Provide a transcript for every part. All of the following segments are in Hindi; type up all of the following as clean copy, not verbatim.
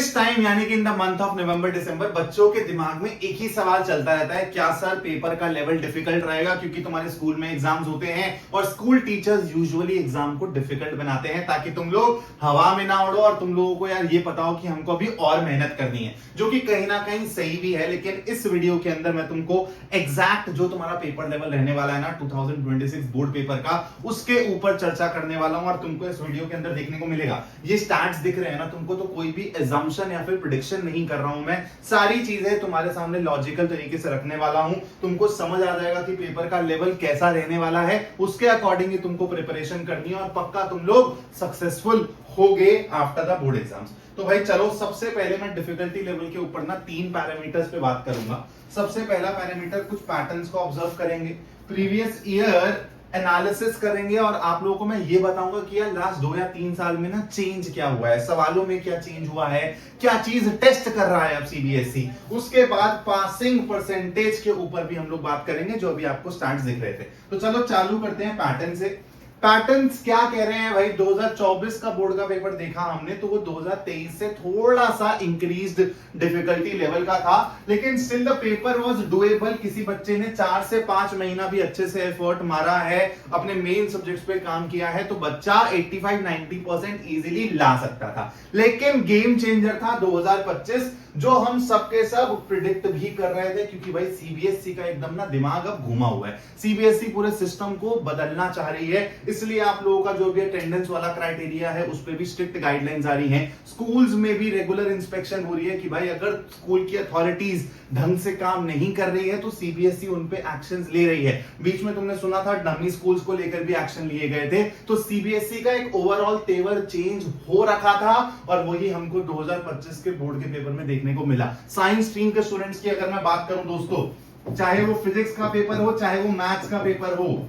इस टाइम यानी कि in the month of November December बच्चों के दिमाग में एक ही सवाल चलता रहता है, क्या सर पेपर का लेवल डिफिकल्ट रहेगा क्योंकि तुम्हारे स्कूल में एग्जाम्स होते हैं और स्कूल टीचर्स यूजुअली एग्जाम को डिफिकल्ट बनाते हैं ताकि तुम लोग हवा में ना उड़ो और तुम लोगों को यार ये पता हो कि हमको अभी और मेहनत करनी है, जो कि कहीं ना कहीं सही भी है। लेकिन इस वीडियो के अंदर मैं तुमको एग्जैक्ट जो तुम्हारा पेपर लेवल रहने वाला है ना 2026 बोर्ड पेपर का, उसके ऊपर चर्चा करने वाला हूं और तुमको इस वीडियो के अंदर देखने को मिलेगा। ये स्टैट्स दिख रहे हैं ना तुमको, तो कोई भी assumption या फिर प्रेडिक्शन नहीं कर रहा हूं मैं, सारी चीजें तुम्हारे सामने लॉजिकल तरीके से रखने वाला हूं। तुमको समझ आ जाएगा कि पेपर का लेवल कैसा रहने वाला है, उसके अकॉर्डिंग ही तुमको प्रिपरेशन करनी है और पक्का तुम लोग सक्सेसफुल होगे आफ्टर द बोर्ड एग्जाम्स। तो भाई चलो, सबसे पहले मैं डिफिकल्टी लेवल के ऊपर ना 3 पैरामीटर्स पे बात करूंगा। सबसे पहला पैरामीटर, कुछ पैटर्न्स को ऑब्जर्व करेंगे, प्रीवियस ईयर एनालिसिस करेंगे और आप लोगों को मैं ये बताऊंगा कि यार लास्ट 2 या 3 साल में ना चेंज क्या हुआ है, सवालों में क्या चेंज हुआ है, क्या चीज टेस्ट कर रहा है अब सीबीएसई। उसके बाद पासिंग परसेंटेज के ऊपर भी हम लोग बात करेंगे, जो अभी आपको स्टैट्स दिख रहे थे। तो चलो चालू करते हैं पैटर्न से। पैटर्न्स क्या कह रहे हैं भाई, 2024 का बोर्ड का पेपर देखा हमने तो वो 2023 से थोड़ा सा इंक्रीज्ड डिफिकल्टी लेवल का था, लेकिन still the paper was doable. किसी बच्चे ने 4 से 5 महीना भी अच्छे से एफर्ट मारा है, अपने मेन सब्जेक्ट्स पे काम किया है, तो बच्चा 85-90% इजीली ला सकता था। लेकिन गेम चेंजर था 2025, जो हम सबके सब प्रिडिक्ट भी कर रहे थे, क्योंकि भाई सीबीएसई का एकदम ना दिमाग अब घुमा हुआ है। सीबीएसई पूरे सिस्टम को बदलना चाह रही है, इसलिए आप लोगों का जो भी अटेंडेंस वाला क्राइटेरिया है उस पे भी स्ट्रिक्ट गाइडलाइंस आ रही हैं। स्कूल्स में भी रेगुलर इंस्पेक्शन हो रही है कि भाई अगर स्कूल की अथॉरिटीज ढंग से काम नहीं कर रही है तो सीबीएसई उन पे एक्शंस ले रही है। बीच में तुमने सुना था डमी स्कूल्स को लेकर भी एक्शन लिए गए थे। तो सीबीएसई का एक ओवरऑल तेवर चेंज हो रखा था और वही हमको 2025 के बोर्ड के पेपर में देखने को मिला। साइंस स्ट्रीम के स्टूडेंट्स की अगर मैं बात करूं दोस्तों, चाहे वो फिजिक्स का पेपर हो चाहे वो मैथ्स का पेपर हो,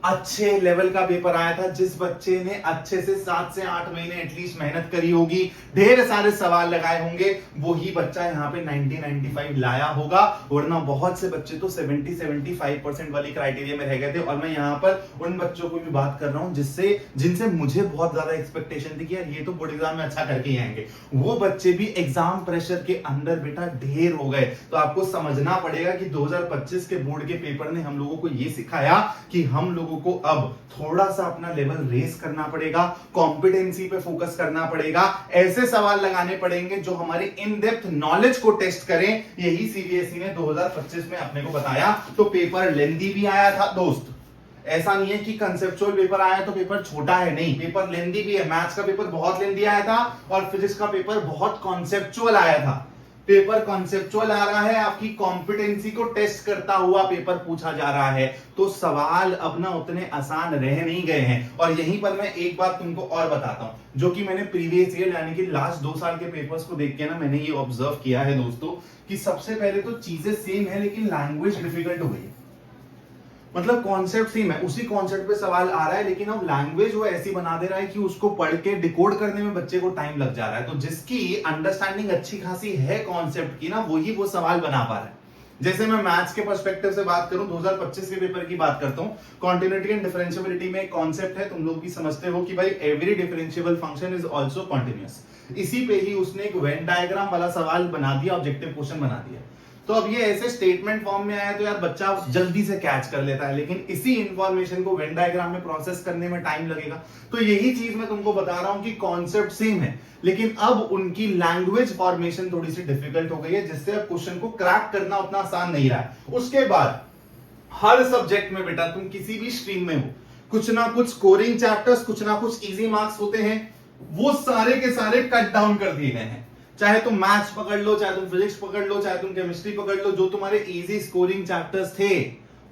अच्छे लेवल का पेपर आया था। जिस बच्चे ने अच्छे से 7 से 8 महीने एटलीस्ट मेहनत करी होगी, ढेर सारे सवाल लगाए होंगे, वही बच्चा यहाँ पे 90-95 लाया होगा। वरना बहुत से बच्चे तो 70-75% वाली क्राइटेरिया में रह गए थे। और मैं यहाँ पर उन बच्चों को भी बात कर रहा हूँ जिनसे मुझे बहुत ज्यादा एक्सपेक्टेशन थी कि यार ये तो बोर्ड एग्जाम में अच्छा करके ही आएंगे। वो बच्चे भी एग्जाम प्रेशर के अंदर बेटा ढेर हो गए। तो आपको समझना पड़ेगा कि 2025 के बोर्ड के पेपर ने हम लोगों को ये सिखाया कि हम लोगों को अब थोड़ा सा अपना लेवल रेस करना पड़ेगा, कॉम्पिटेंसी पे फोकस करना पड़ेगा, ऐसे सवाल लगाने पड़ेंगे जो हमारी इन डेप्थ नॉलेज को टेस्ट करें। यही सीबीएसई ने 2025 में अपने को बताया। तो पेपर लेंथी भी आया था दोस्त, ऐसा नहीं है कि कंसेप्चुअल पेपर आया तो पेपर छोटा है, नहीं, पेपर लेंथी भी है। मैथ्स का पेपर बहुत लेंथी आया था और फिजिक्स का पेपर बहुत कॉन्सेप्चुअल आया था। पेपर कॉन्सेप्चुअल आ रहा है, आपकी कॉम्पिटेंसी को टेस्ट करता हुआ पेपर पूछा जा रहा है, तो सवाल अब ना उतने आसान रह नहीं गए हैं। और यहीं पर मैं एक बात तुमको और बताता हूं, जो कि मैंने प्रीवियस ईयर यानी कि लास्ट 2 साल के पेपर्स को देख के ना मैंने ये ऑब्जर्व किया है दोस्तों, कि सबसे पहले तो चीजें सेम है लेकिन लैंग्वेज डिफिकल्ट हो गई है। मतलब कॉन्सेप्ट सेम है, उसी कॉन्सेप्ट पे सवाल आ रहा है, लेकिन अब लैंग्वेज वो ऐसी बना दे रहा है कि उसको पढ़ के डिकोड करने में बच्चे को टाइम लग जा रहा है। तो जिसकी अंडरस्टैंडिंग अच्छी खासी है कॉन्सेप्ट की ना, वही वो सवाल बना पा रहा है। जैसे मैं मैथ्स के पर्सपेक्टिव से बात करूं, 2025 के पेपर की बात करता हूं, कॉन्टिन्यूटी एंड डिफरेंशिएबिलिटी में एक कॉन्सेप्ट है, तुम लोग भी समझते हो कि भाई every differentiable function is also continuous. इसी पे ही उसने एक वेन डायग्राम वाला सवाल बना दिया, ऑब्जेक्टिव क्वेश्चन बना दिया। तो अब ये ऐसे स्टेटमेंट फॉर्म में आया तो यार बच्चा जल्दी से कैच कर लेता है, लेकिन इसी इंफॉर्मेशन को वेन डायग्राम में प्रोसेस करने में टाइम लगेगा। तो यही चीज मैं तुमको बता रहा हूं कि कॉन्सेप्ट सेम है, लेकिन अब उनकी लैंग्वेज फॉर्मेशन थोड़ी सी डिफिकल्ट हो गई है, जिससे अब क्वेश्चन को क्रैक करना उतना आसान नहीं रहा है। उसके बाद हर सब्जेक्ट में बेटा तुम किसी भी स्ट्रीम में हो, कुछ ना कुछ स्कोरिंग चैप्टर्स, कुछ ना कुछ इजी मार्क्स होते हैं, वो सारे के सारे कट डाउन कर दिए गए हैं। चाहे तुम मैथ्स पकड़ लो, चाहे तुम फिजिक्स पकड़ लो, चाहे तुम केमिस्ट्री पकड़ लो, जो तुम्हारे इजी स्कोरिंग चैप्टर्स थे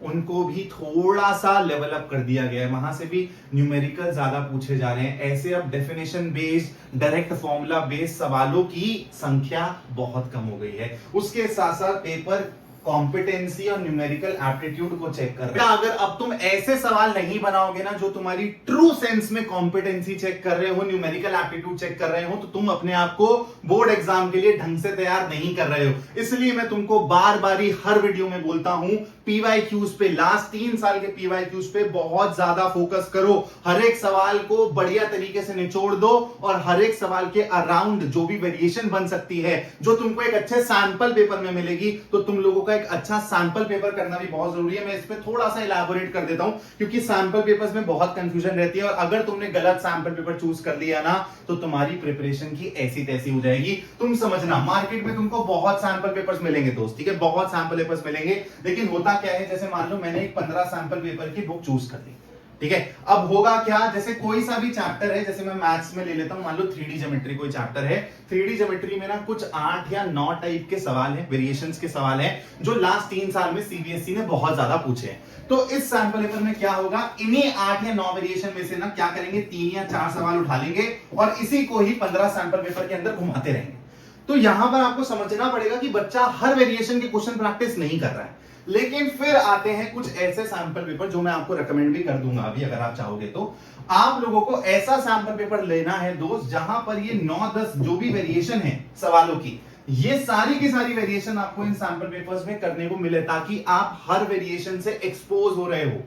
उनको भी थोड़ा सा लेवल अप कर दिया गया है। वहां से भी न्यूमेरिकल ज्यादा पूछे जा रहे हैं। ऐसे अब definition based, direct formula based सवालों की संख्या बहुत कम हो गई है। उसके साथ साथ पेपर कॉम्पिटेंसी और न्यूमेरिकल एप्टीट्यूड को चेक कर रहे हैं। अगर अब तुम ऐसे सवाल नहीं बनाओगे ना जो तुम्हारी ट्रू सेंस में कॉम्पिटेंसी चेक कर रहे हो, न्यूमेरिकल एप्टीट्यूड चेक कर रहे हो, तो तुम अपने आप को बोर्ड एग्जाम के लिए ढंग से तैयार नहीं कर रहे हो। इसलिए मैं तुमको बार बार ही हर वीडियो में बोलता हूं, पीवाईक्यूज पे, लास्ट 3 साल के पीवाईक्यूज पे बहुत ज्यादा फोकस करो। हर एक सवाल को बढ़िया तरीके से निचोड़ दो और हर एक सवाल के अराउंड जो भी वेरिएशन बन सकती है, जो तुमको एक अच्छे सैंपल पेपर में मिलेगी, तो तुम लोगों का एक अच्छा सैंपल पेपर करना भी बहुत जरूरी है। मैं इस पे थोड़ा सा इलैबोरेट कर देता हूं, क्योंकि सैंपल पेपर्स में बहुत कंफ्यूजन रहती है और अगर तुमने गलत सैंपल पेपर चूज कर लिया ना, तो तुम्हारी प्रिपरेशन की ऐसी तैसी हो जाएगी। तुम समझना, मार्केट में तुमको बहुत सैंपल पेपर्स मिलेंगे दोस्त, ठीक है, बहुत सैंपल पेपर्स मिलेंगे, लेकिन होता क्या है, जैसे मान लो मैंने एक 15 सैंपल पेपर की बुक चूज कर ली, ठीक है, अब होगा क्या, जैसे कोई सा भी चैप्टर है, जैसे मैं मैथ्स में ले लेता हूं, मान लो 3D ज्योमेट्री कोई चैप्टर है, 3D ज्योमेट्री में ना कुछ 8 या 9 टाइप के सवाल हैं, वेरिएशंस के सवाल हैं, जो लास्ट 3 साल में सीबीएसई ने बहुत ज्यादा पूछे हैं। तो इस सैंपल पेपर में क्या होगा, इन्हीं 8 या 9 वेरिएशन में से ना क्या करेंगे, 3 या 4 सवाल उठा लेंगे और इसी को ही 15 सैंपल पेपर के अंदर घुमाते रहेंगे। तो यहां पर आपको समझना पड़ेगा कि बच्चा हर वेरिएशन की क्वेश्चन प्रैक्टिस नहीं कर रहा है, लेकिन फिर आते हैं कुछ ऐसे सैंपल पेपर जो मैं आपको रेकमेंड भी कर दूंगा अभी, अगर आप चाहोगे तो। आप लोगों को ऐसा सैंपल पेपर लेना है दोस्त, जहां पर ये 9-10 जो भी वेरिएशन है सवालों की, ये सारी की सारी वेरिएशन आपको इन सैंपल पेपर्स में करने को मिले, ताकि आप हर वेरिएशन से एक्सपोज हो रहे हो।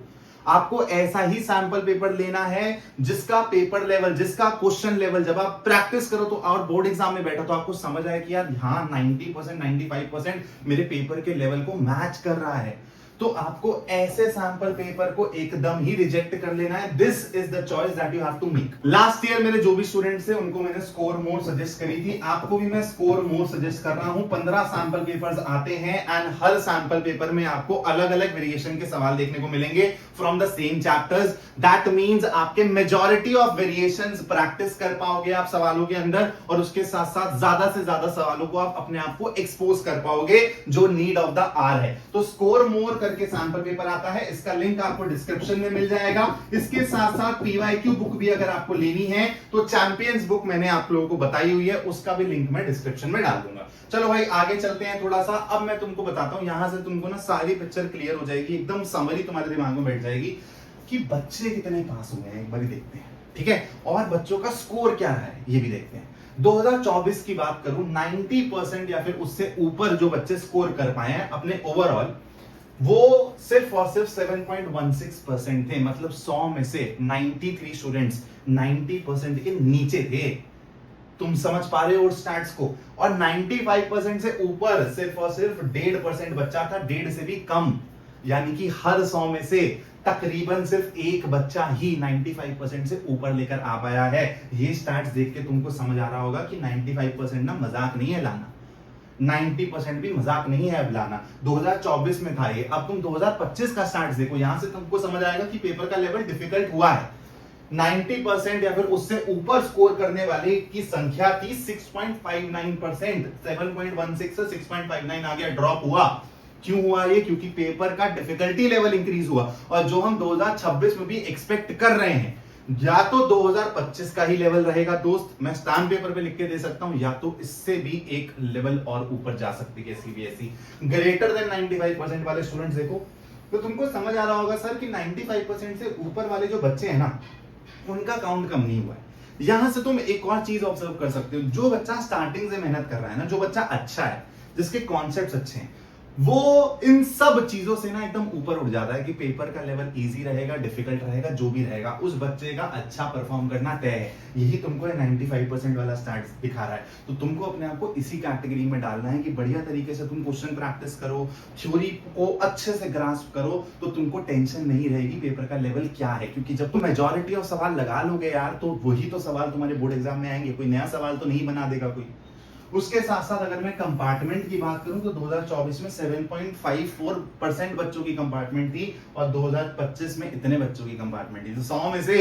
आपको ऐसा ही सैंपल पेपर लेना है जिसका पेपर लेवल, जिसका क्वेश्चन लेवल जब आप प्रैक्टिस करो तो और बोर्ड एग्जाम में बैठो तो आपको समझ आए कि यार हाँ 90% 95% मेरे पेपर के लेवल को मैच कर रहा है। तो आपको ऐसे सैंपल पेपर को एकदम ही रिजेक्ट कर लेना है। This is the choice that you have to make. Last year मेरे जो भी स्टूडेंट्स थे उनको मैंने स्कोर मोड सजेस्ट करी थी, आपको भी मैं स्कोर मोड सजेस्ट कर रहा हूं। 15 सैंपल पेपर्स आते हैं एंड हर सैंपल पेपर में आपको अलग अलग वेरिएशन के सवाल देखने को मिलेंगे from the same chapters. That means आपके मेजॉरिटी ऑफ वेरिएशंस प्रैक्टिस कर पाओगे आप सवालों के अंदर, और उसके साथ साथ ज्यादा से ज्यादा सवालों को आप अपने आप को एक्सपोज कर पाओगे जो नीड ऑफ द आवर है। तो स्कोर मोड करके सैंपल पेपर आता है, इसका लिंक आपको डिस्क्रिप्शन में मिल जाएगा। इसके साथ साथ पीवाईक्यू बुक भी अगर आपको लेनी है तो चैंपियंस बुक मैंने आप लोगों को बताई हुई है, उसका भी लिंक मैं डिस्क्रिप्शन में डाल दूंगा। चलो भाई आगे चलते हैं थोड़ा सा। अब मैं तुमको बताता हूं, यहां से तुमको ना सारी पिक्चर क्लियर हो जाएगी, एकदम समरी तुम्हारे दिमाग में बैठ जाएगी कि बच्चे कितने पास हुए हैं, एक बार देखते हैं, ठीक है, और बच्चों का स्कोर क्या रहा है ये भी देखते हैं। 2024 की बात करूं, 90% या फिर उससे ऊपर जो बच्चे स्कोर कर पाए हैं अपने ओवरऑल, वो सिर्फ और सिर्फ 7.16% थे। मतलब 100 में से 93 स्टूडेंट्स 90% के नीचे थे। तुम समझ पा रहे हो स्टैट्स को? और 95% से ऊपर सिर्फ और सिर्फ 1.5% बच्चा था, 1.5 से भी कम। यानी कि हर 100 में से तकरीबन सिर्फ एक बच्चा ही 95% से ऊपर लेकर आ पाया है। ये स्टैट्स देख के तुमको समझ आ रहा होगा कि 95% ना मजाक नहीं है लाना, 90% भी मजाक नहीं है अब लाना। 2024 में था ये, अब तुम 2025 का स्टार्ट देखो, यहां से तुमको समझ आएगा कि पेपर का लेवल डिफिकल्ट हुआ है। 90% या फिर उससे ऊपर स्कोर करने वाले की संख्या थी 6.59%, 7.16 से 6.59 आ गया, ड्रॉप हुआ। क्यों हुआ ये? क्योंकि पेपर का डिफिकल्टी लेवल इंक्रीज हुआ, और जो हम 2026 में भी एक्सपेक्ट कर रहे हैं, या तो 2025 का ही लेवल रहेगा दोस्त, मैं स्टैम्प पेपर पे लिख के दे सकता हूं, या तो इससे भी एक लेवल और ऊपर जा सकती है सीबीएसई। ग्रेटर देन 95% वाले स्टूडेंट्स देखो, तो तुमको समझ आ रहा होगा सर कि 95% से ऊपर वाले जो बच्चे हैं ना, उनका काउंट कम नहीं हुआ है। यहां से तुम एक और चीज ऑब्जर्व कर सकते हो, जो बच्चा स्टार्टिंग से मेहनत कर रहा है ना, जो बच्चा अच्छा है, जिसके कॉन्सेप्ट्स अच्छे हैं, वो इन सब चीजों से ना एकदम ऊपर उठ जाता है कि पेपर का लेवल इजी रहेगा, डिफिकल्ट रहेगा, जो भी रहेगा उस बच्चे का अच्छा परफॉर्म करना तय है। यही तुमको 95% वाला स्टार्ट दिखा रहा है। तो तुमको अपने आप को इसी कैटेगरी में डालना है कि बढ़िया तरीके से तुम क्वेश्चन प्रैक्टिस करो, थ्योरी को अच्छे से ग्रास्प करो, तो तुमको टेंशन नहीं रहेगी पेपर का लेवल क्या है। क्योंकि जब तुम मेजॉरिटी ऑफ सवाल लगा लोगे यार, तो वही तो सवाल तुम्हारे बोर्ड एग्जाम में आएंगे, कोई नया सवाल तो नहीं बना देगा कोई। उसके साथ साथ अगर मैं कंपार्टमेंट की बात करूं तो 2024 में 7.54% बच्चों की कंपार्टमेंट थी, और 2025 में इतने बच्चों की कंपार्टमेंट थी। तो 100 में से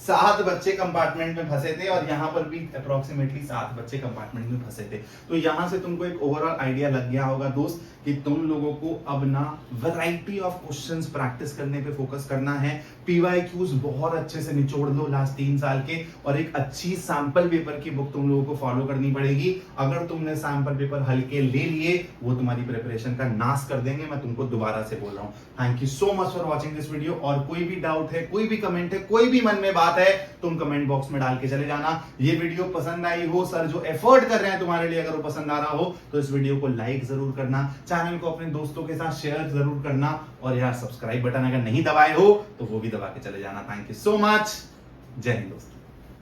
7 बच्चे कंपार्टमेंट में फंसे थे, और यहां पर भी अप्रोक्सीमेटली 7 बच्चे कंपार्टमेंट में फंसे थे। तो यहां से तुमको एक ओवरऑल आइडिया लग गया होगा दोस्त कि तुम लोगों को अब ना वैरायटी ऑफ क्वेश्चंस प्रैक्टिस करने पे फोकस करना है। पीवाईक्यूज बहुत अच्छे से निचोड़ लो लास्ट 3 साल के, और एक अच्छी सैंपल पेपर की बुक तुम लोगों को फॉलो करनी पड़ेगी। अगर तुमने सैंपल पेपर हल्के ले लिए, वो तुम्हारी प्रिपरेशन का नाश कर देंगे, मैं तुमको दोबारा से बोल रहा हूं। Thank you so much for watching this video. और कोई भी डाउट है, कोई भी कमेंट है, कोई भी मन में बात है, तुम कमेंट बॉक्स में डाल के चले जाना। ये वीडियो पसंद आई हो, सर जो एफर्ट कर रहे हैं तुम्हारे लिए अगर वो पसंद आ रहा हो तो इस वीडियो को लाइक जरूर करना, चैनल को अपने दोस्तों के साथ शेयर जरूर करना, और यार सब्सक्राइब बटन अगर नहीं दबाए हो तो वो भी दबा के चले जाना। Thank you so much. जय हिंद दोस्तों।